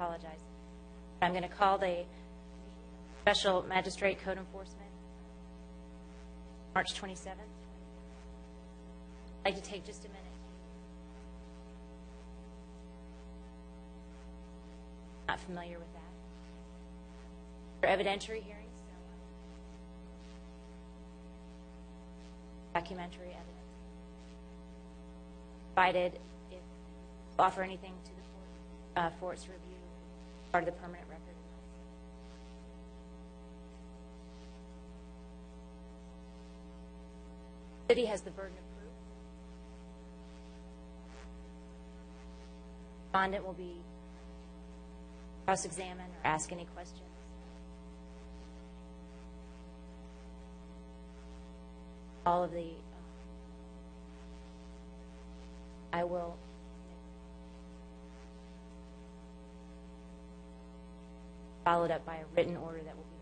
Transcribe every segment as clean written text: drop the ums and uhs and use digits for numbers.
apologize. I'm going to call the Special Magistrate Code Enforcement, March 27th. I'd like to take just a minute. Not familiar with that. For evidentiary hearings, documentary evidence. Provided if offer anything to the court for its review, part of the permanent record. The city has the burden of proof. The respondent will be cross-examine or ask any questions. All of the, I will followed up by a written order that will be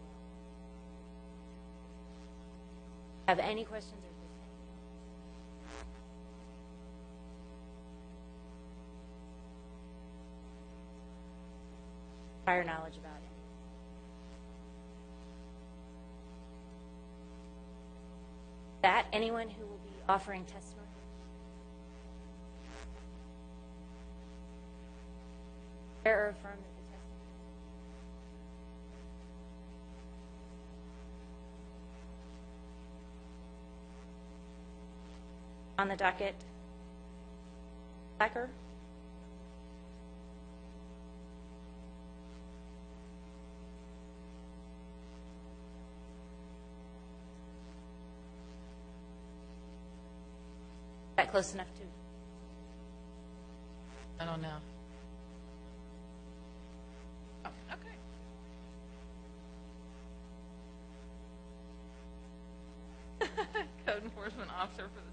mailed. Have any questions or prior knowledge about it? That anyone who will be offering testimony? Or affirm that the testimony. On the docket, Becker? That close enough to? I don't know. Oh, okay. Code enforcement officer for the city.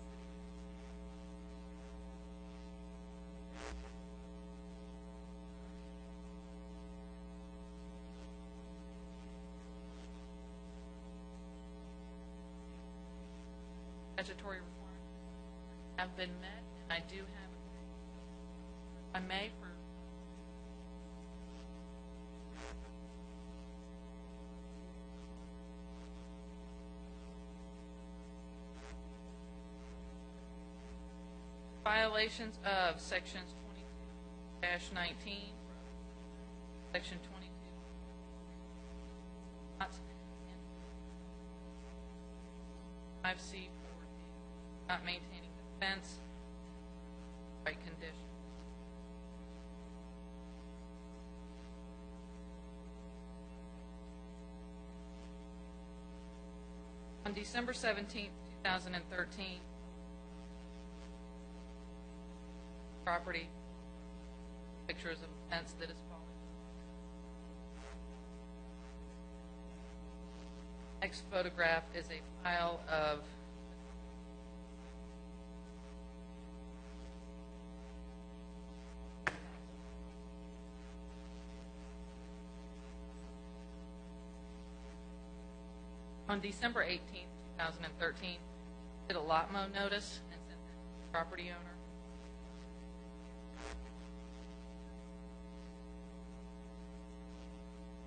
Statutory requirements have been met, and I do have, I may for violations of sections 22-19, section 22, and 5C for not maintaining the fence right condition. On December 17th, 2013, property pictures of a fence that is falling. Next photograph is a pile of on December 18th, 2013, did a lot mow notice and sent it to the property owner.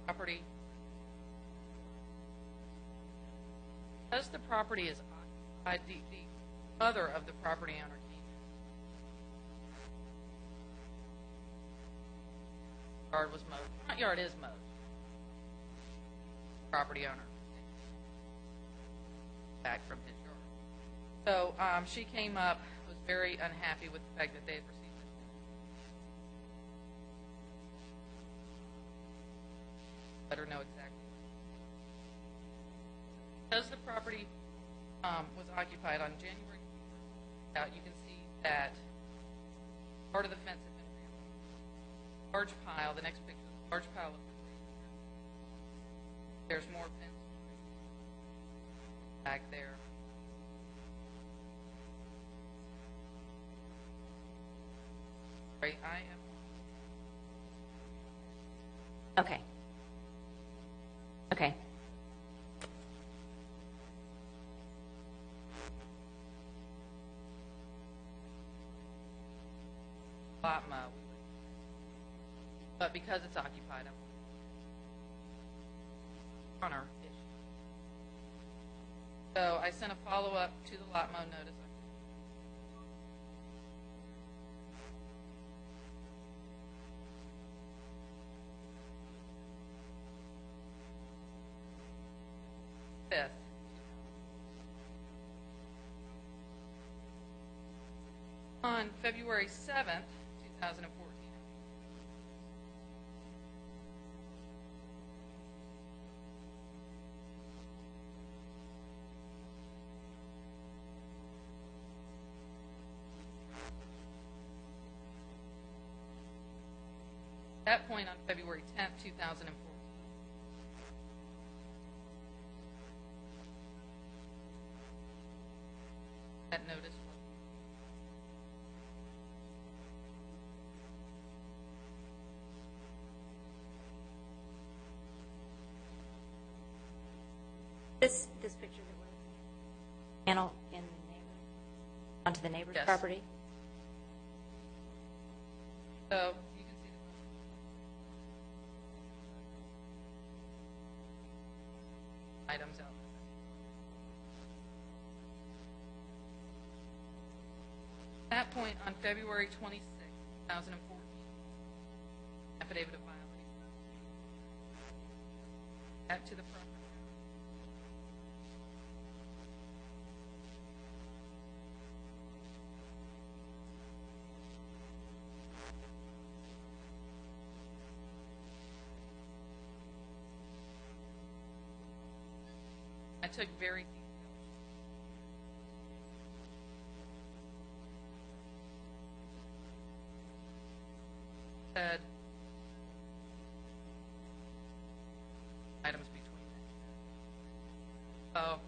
Property. Because the property is occupied, the mother of the property owner came in. Yard was mowed. Front yard is mowed. Property owner back from his yard. So she came up, was very unhappy with the fact that they had received it. Let her know exactly. Because the property was occupied on January 1st, you can see that part of the fence had been removed. Large pile, the next picture is a large pile of there's more fence back there. Right, I am. Okay. Okay. Lot mow. but because it's occupied, I'm on our issue. So I sent a follow-up to the lot mo notice. Fifth. On February 7th, 2014, at that point on February 10th, 2014, that notice was This picture that was panel in the neighbor, onto the neighbor's Yes. property? so you can see the items out there. At that point on February 26th, 2014, affidavit of violation. Back to the property. I took very said items between. Oh.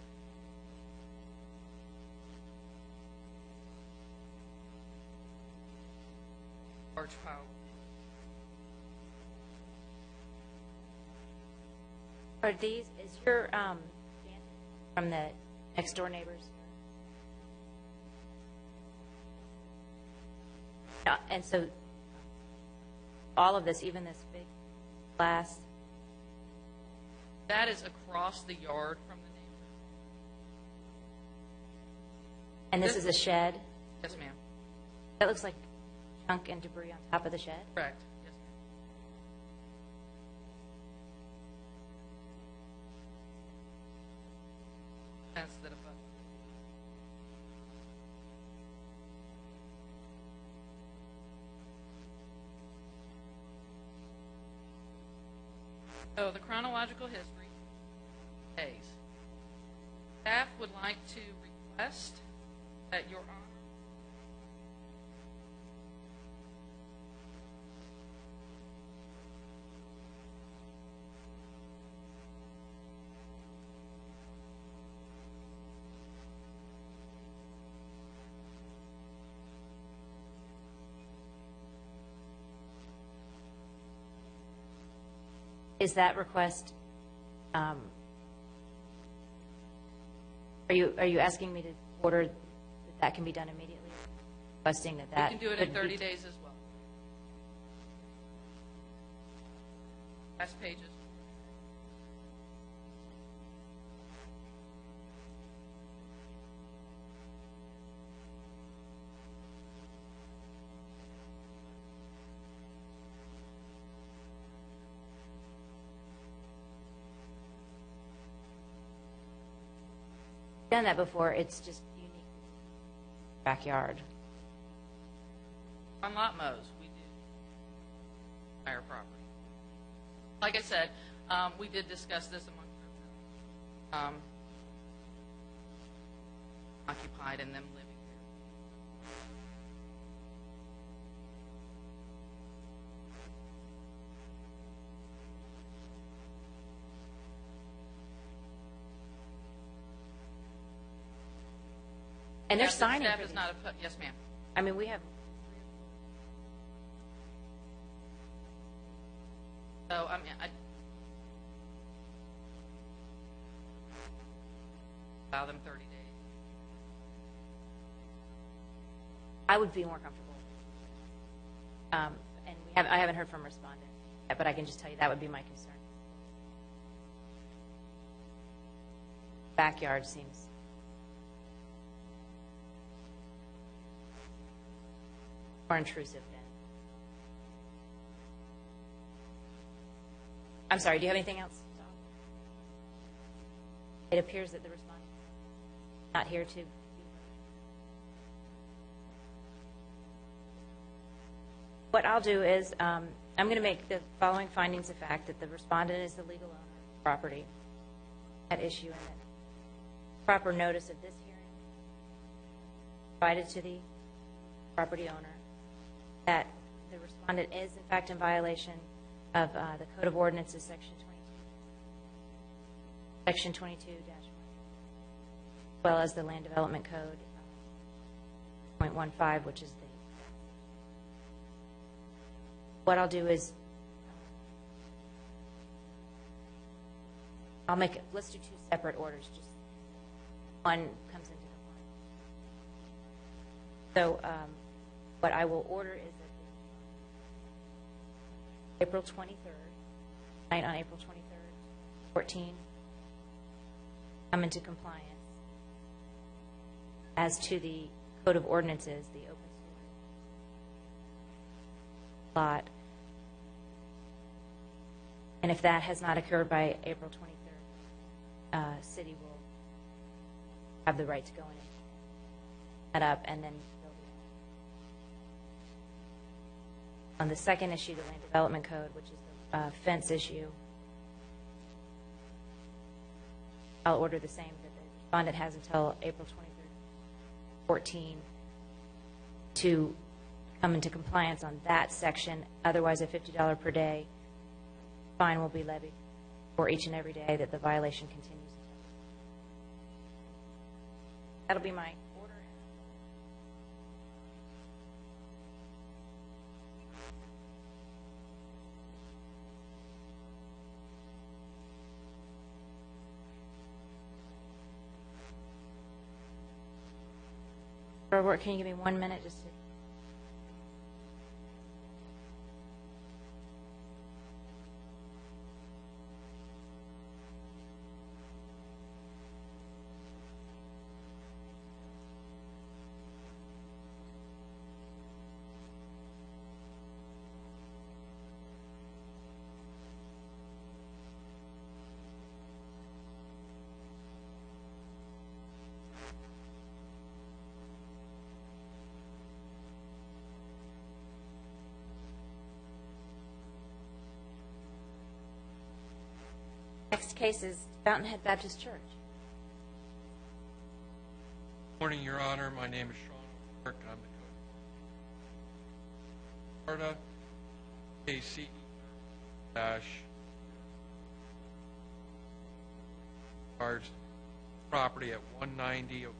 Large pile. Are these, is your, from the next door neighbors? And so all of this, even this big glass, That is across the yard from the neighbor. and this is a shed? Yes, ma'am. That looks like junk and debris on top of the shed? Correct. Yes, ma'am. Fence that above. So the chronological history days. Staff would like to request that Your Honor Is that request, are you asking me to order that that can be done immediately? Requesting that that we can do it in could be- 30 days as well. Last pages. Done that before, it's just unique. Backyard. On lot mows, we do entire property. Like I said, we did discuss this among occupied and them living here. And they're Staff- signing Staff for is these. not yes, ma'am. I mean, we have, So, I mean, allow them 30 days. I would be more comfortable. And I haven't heard from respondent. but I can just tell you that would be my concern. Backyard seems more intrusive than. I'm sorry, do you have anything else? It appears that the respondent is not here to. What I'll do is I'm going to make the following findings of fact: that the respondent is the legal owner of the property at issue, and that proper notice of this hearing provided to the property owner, that the respondent is in fact in violation of the Code of Ordinances, Section 22 as well as the Land Development Code, .15, which is the. What I'll do is I'll make it. Let's do two separate orders. Just one comes into compliance. So what I will order is that April 23rd, night on April 23rd, 14, come into compliance as to the Code of Ordinances, the open lot. And if that has not occurred by April 23rd, city will have the right to go in and set up, and then on the second issue, the Land Development Code, which is the fence issue, I'll order the same, that the respondent has until April 23rd, 14 to come into compliance on that section. Otherwise, a $50 per day fine will be levied for each and every day that the violation continues. That'll be my order. Robert, can you give me 1 minute just to... Next case is Fountainhead Baptist Church. Good morning, Your Honor. My name is Sean Burke. I'm the code Florida ACE charged property at 190 Oviedo.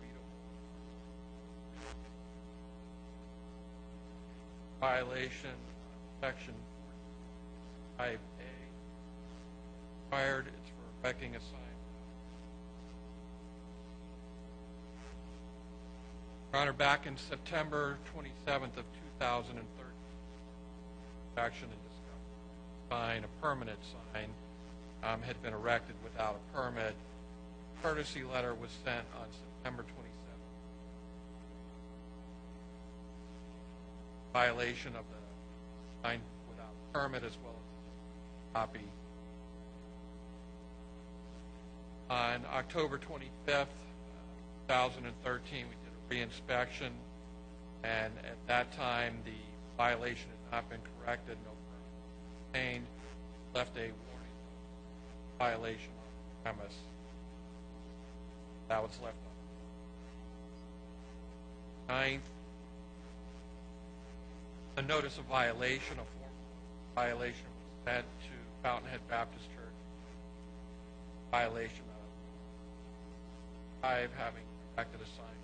Violation of Section 5A. Required. It's for erecting a sign. Your Honor, back in September 27th of 2013, action and discovery sign, a permanent sign, had been erected without a permit. Courtesy letter was sent on September 27th. Violation of the sign without permit, as well as a copy. On October 25th, 2013, we did a reinspection, and at that time, the violation had not been corrected, no permit was obtained, left a warning violation on the premise. That was left on. 9th, a notice of violation, a formal violation was sent to Fountainhead Baptist Church. Violation of 5, having erected a sign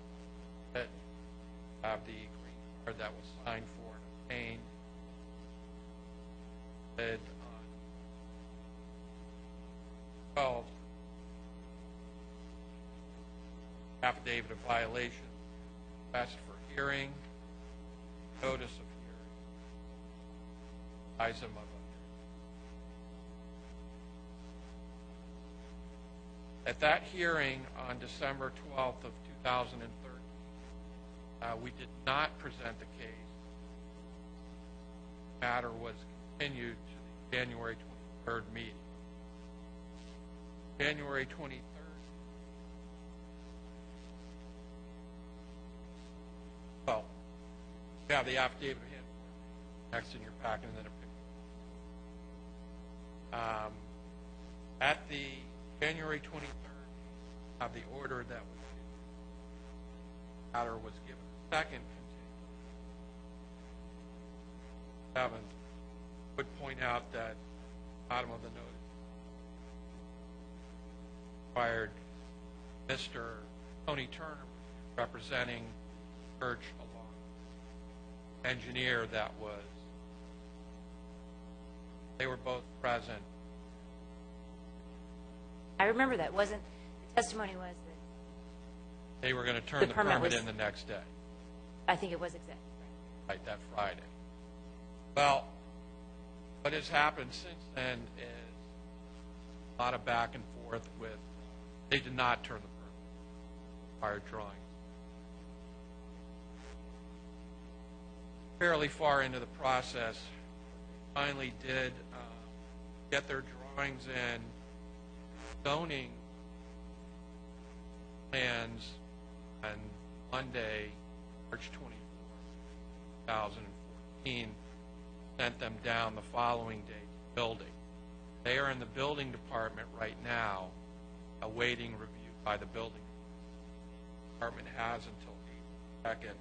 that have the green card that was signed for and obtained. On 12, affidavit of violation, request for hearing, notice of hearing, advise him of At that hearing on December 12th of 2013, we did not present the case. The matter was continued to the January 23rd meeting. January 23rd, well, you have the affidavit of hand next in your packet and then a picture. At the January 23rd, of the order that was matter was given a second continuance. 7 would point out that at the bottom of the notice required Mr. Tony Turner representing church along engineer that was, they were both present. I remember that. The testimony was that they were going to turn the permit in the next day. I think it was exactly right, that Friday. Well, what has happened since then is a lot of back and forth with, they did not turn the permit, required drawings. Fairly far into the process, finally did get their drawings in, zoning plans on Monday, March 24, 2014, sent them down the following day to the building. They are in the building department right now, awaiting review by the building. The department has until April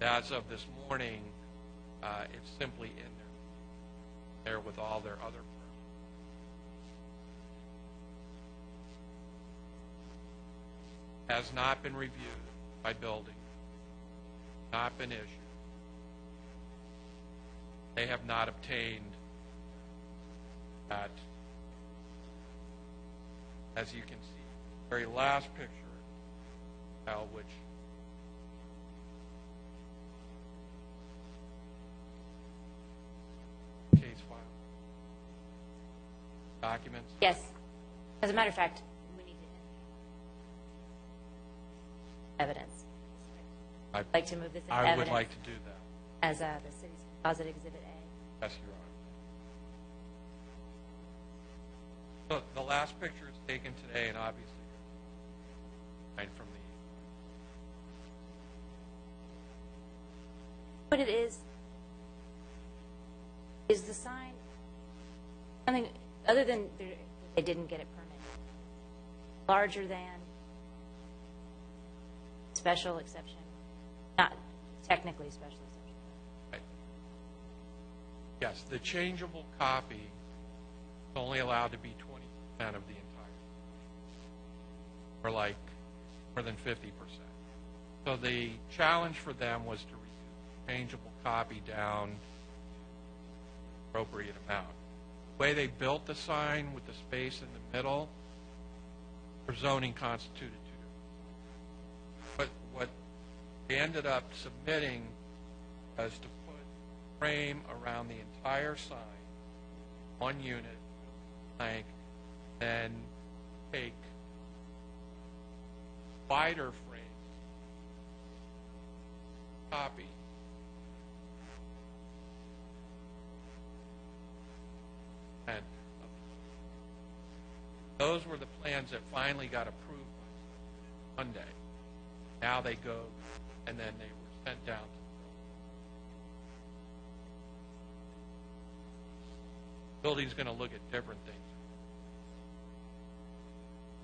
2nd. As of this morning, it's simply in there with all their other permits. Has not been reviewed by building, not been issued. They have not obtained that. As you can see, the very last picture, which case file documents. Yes. As a matter of fact, we need to evidence. I'd like to move this into evidence. I would like to do that. As the city's composite Exhibit A. Yes, Your Honor. So the last picture is taken today, and obviously from the. What it is the sign something other than they didn't get it permitted, larger than special exception, not technically special exception. Right. Yes, the changeable copy is only allowed to be 20% of the entire, or like more than 50%. So the challenge for them was to reduce the changeable copy down appropriate amount. The way they built the sign with the space in the middle, for zoning constituted two different. But what they ended up submitting was to put a frame around the entire sign, one unit, plank, then take wider frame copy and those were the plans that finally got approved on Monday. Now they go, and then they were sent down to the building. Building's going to look at different things.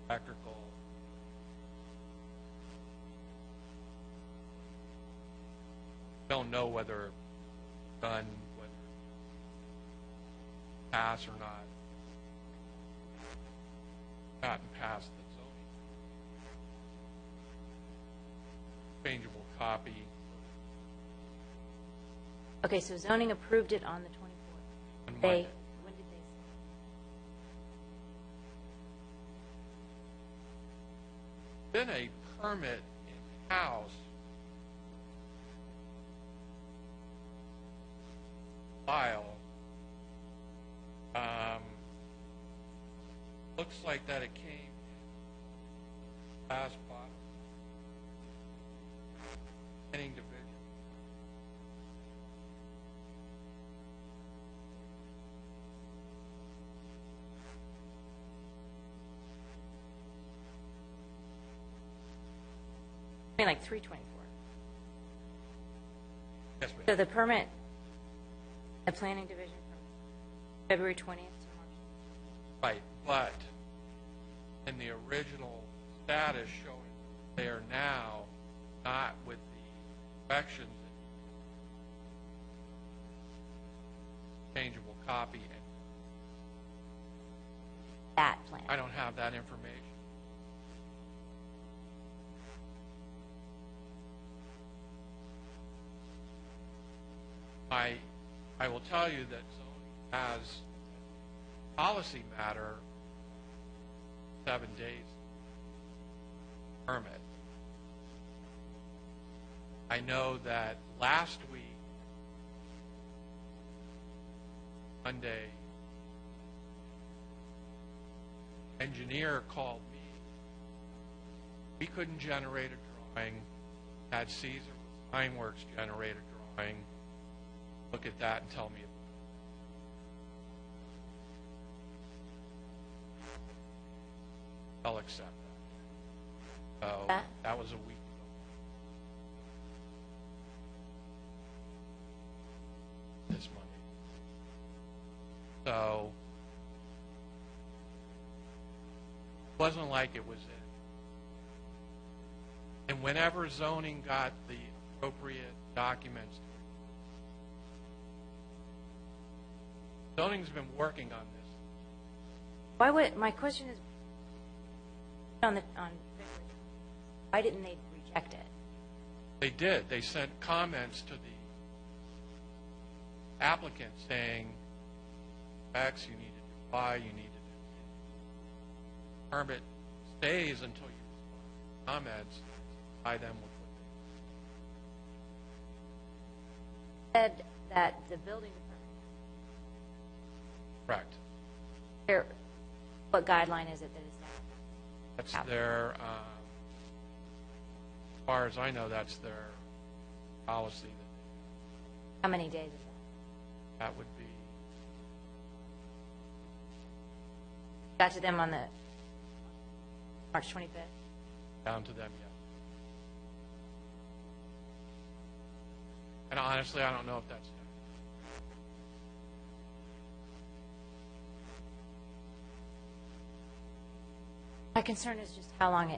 Electrical. Don't know whether done, whether pass or not. Gotten past the zoning. Changeable copy. Okay, so zoning approved it on the 24th. On Monday. When did they? Been a permit in-house file looks like that it came last bottom. Planning division. I mean, like 324. Yes, ma'am. So the permit, the planning division from February 20th to March. Right, but in the original status showing they are now not with the corrections, changeable copy, and That plan. I don't have that information. I will tell you that zoning has policy matter 7 days permit. I know that last week, Monday, engineer called me. We couldn't generate a drawing. Had Caesar with Ironworks generate a drawing. Look at that and tell me. I'll accept that. So that was a week ago. This Monday. So it wasn't like it was in. And whenever zoning got the appropriate documents, zoning's been working on this. Why would, my question is, why didn't they reject it? They did. They sent comments to the applicant saying, X, you need to do Y, you need to do permit stays until you respond to comments, by them with what Said that the building department. correct. What guideline is it that is that? That's their, as far as I know, that's their policy. How many days is that? That would be, Got to them on the March 25th? down to them, yeah. And honestly, I don't know if that's them. My concern is just how long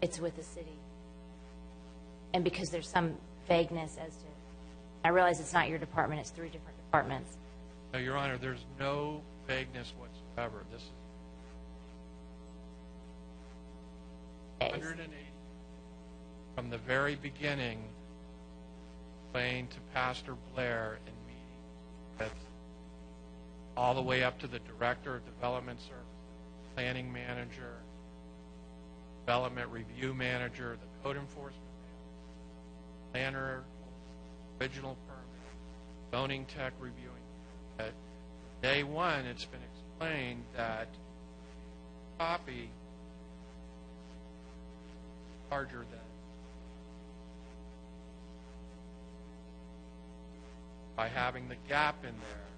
it's with the city. And because there's some vagueness as to, I realize it's not your department, it's 3 different departments. No, Your Honor, there's no vagueness whatsoever. This is 180 from the very beginning, explained to Pastor Blair in meeting with all the way up to the Director of Development Services, Planning Manager, Development Review Manager, the Code Enforcement Manager, Planner, Original Permit, Zoning Tech Reviewing. At day one, it's been explained that copy larger than by having the gap in there,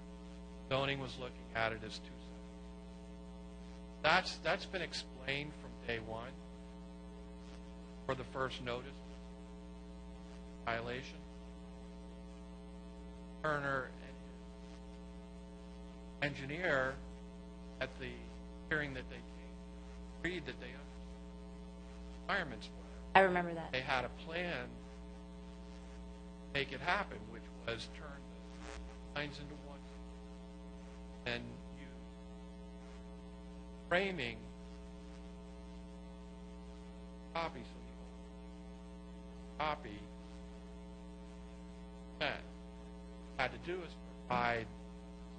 zoning was looking at it as 2 seconds. That's been explained from day one for the first notice violation. Turner and engineer at the hearing that they came agreed that they understood requirements. I remember that. They had a plan to make it happen, which was turn the lines into one and use framing copy, so the copy that had to do is provide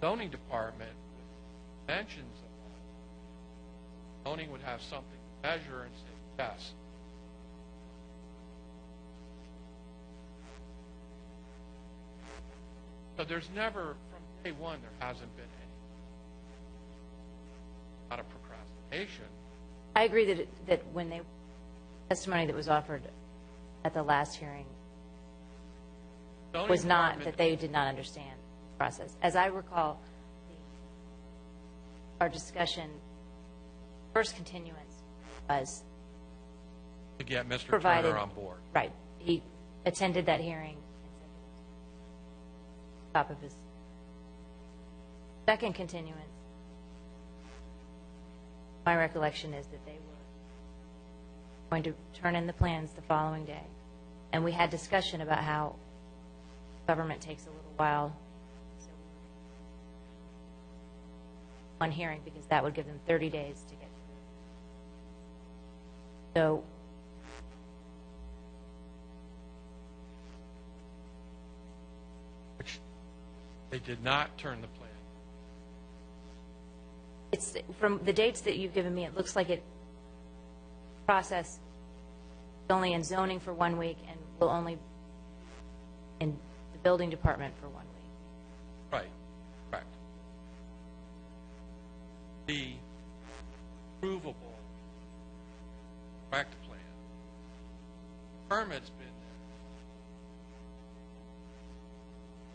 zoning department with dimensions of that. Zoning would have something to measure and say yes. So there's never, from day one, there hasn't been any, not a procrastination. application. I agree that when they, testimony that was offered at the last hearing Zoning was not, department- that they did not understand the process. As I recall, our discussion, first continuance was To get Mr. provided. Turner on board. Right. He attended that hearing. Top of his second continuance, my recollection is that they were going to turn in the plans the following day. And we had discussion about how government takes a little while. So one hearing, because that would give them 30 days to get through. So Which they did not turn the plan. it's from the dates that you've given me, it looks like it process only in zoning for 1 week and will only in the building department for 1 week. Right, correct. The provable correct plan, permit's been there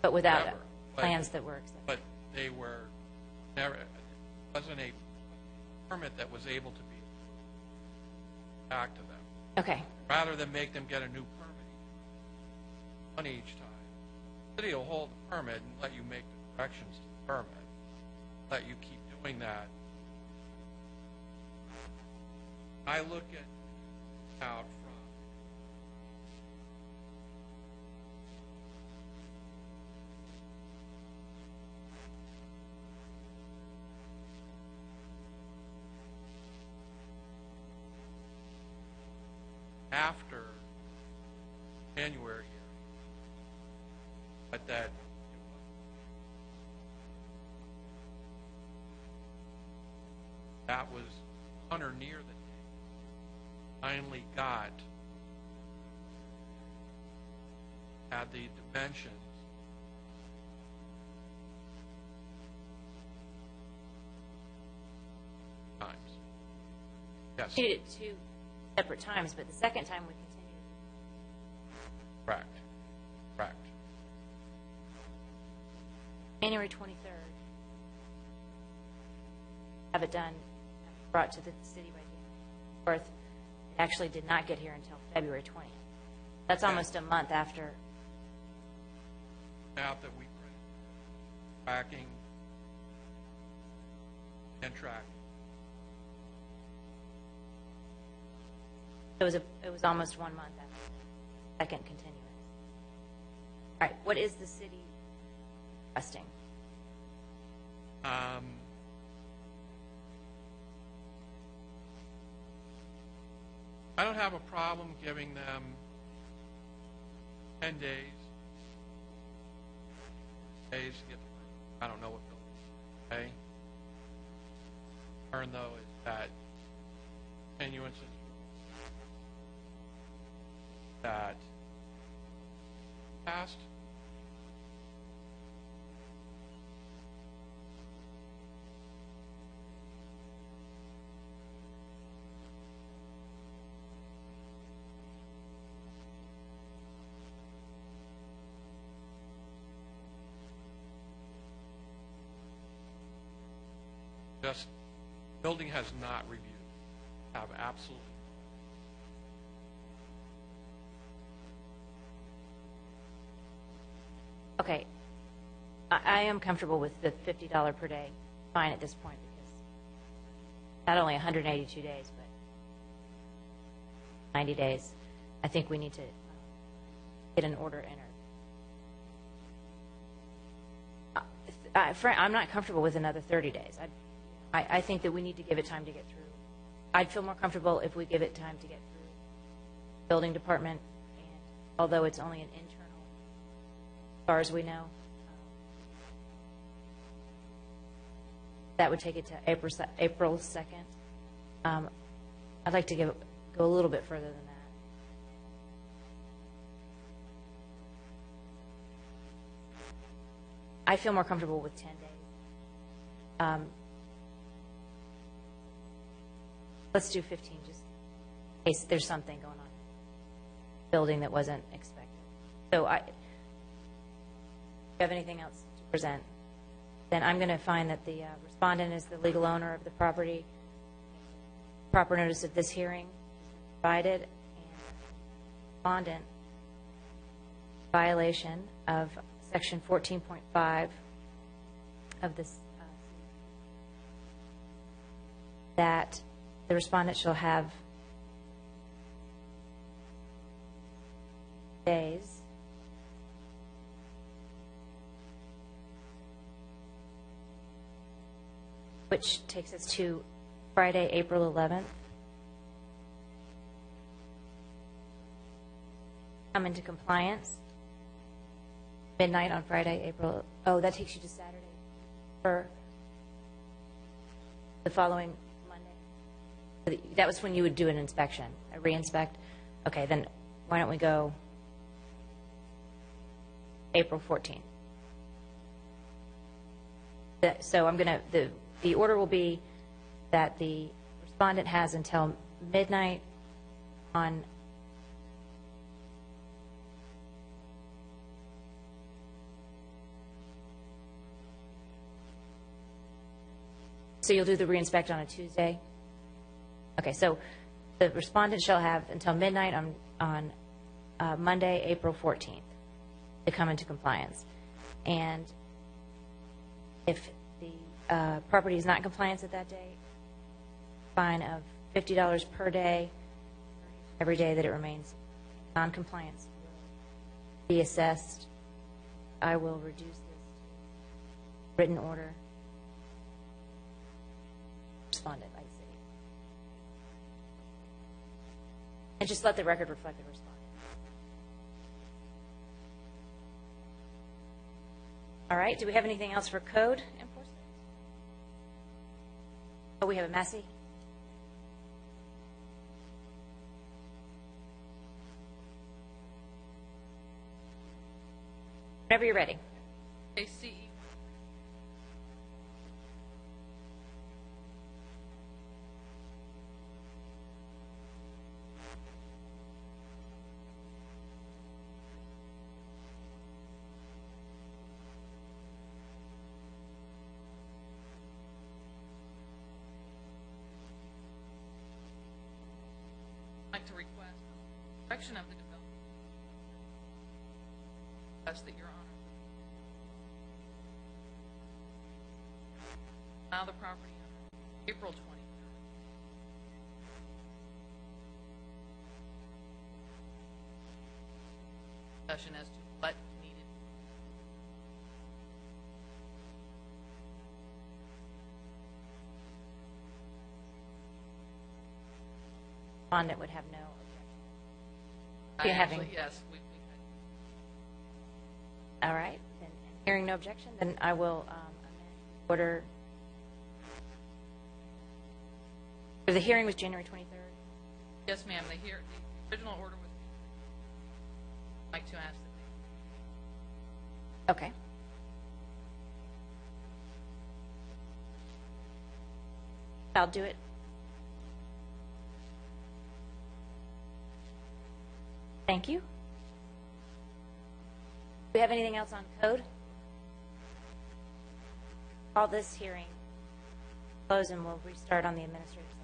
But without forever, plans that were accepted. but they were never, it wasn't a permit that was able to be back to them. Okay. Rather than make them get a new permit, one each time, the city will hold the permit and let you make the corrections to the permit, let you keep doing that. I look at out from after January here, but that was on or near the date finally had the dimensions times. Yes, We did it 2 separate times, but the second time we continued. correct, correct. January 23rd. Have it done, brought to the city by the 4th. It actually did not get here until February 20th. That's almost a month after. Out that we printed tracking and tracking. It was almost 1 month after the second continuance. All right, what is the city requesting? I don't have a problem giving them 10 days. To get the, I don't know what they'll say. Concern though is that continuances that passed. Just, building has not reviewed, have absolutely. Okay, I am comfortable with the $50 per day fine at this point because not only 182 days, but 90 days. I think we need to get an order entered. I'm not comfortable with another 30 days. I think that we need to give it time to get through. I'd feel more comfortable if we give it time to get through building department, and although it's only an internal, as far as we know, that would take it to April 2nd. I'd like to go a little bit further than that. I feel more comfortable with 10 days. let's do 15, just in case there's something going on. Building that wasn't expected. So do you have anything else to present? Then I'm going to find that the respondent is the legal owner of the property. Proper notice of this hearing is provided, and respondent violation of section 14.5 of this that the respondent shall have days which takes us to Friday, April 11th. Come into compliance. Midnight on Friday, April. Oh, that takes you to Saturday for the following Monday. That was when you would do an inspection, a re-inspect. Okay, then why don't we go April 14th? So I'm going to, the order will be that the respondent has until midnight on so you'll do the re-inspect on a Tuesday? Okay, so the respondent shall have until midnight on Monday, April 14th to come into compliance. And if the property is not in compliance at that day, fine of $50 per day. Every day that it remains non-compliance will be assessed. I will reduce this written order. Respondent by the city. And just let the record reflect the respondent. All right, do we have anything else for code enforcement? Oh, we have a Massey. Whenever you're ready. ACE. Like to request direction of the developer. Request that Your Honor allow the property on April 23rd. Discussion as to what needed. Respondent would have no objection. You're having- Actually, yes. All right. Then, hearing no objection, then I will amend order. So the hearing was January 23rd. Yes, ma'am. The original order was. I'd like to ask that Okay. I'll do it. Thank you. Do we have anything else on code? Call this hearing close and we'll restart on the administrative side.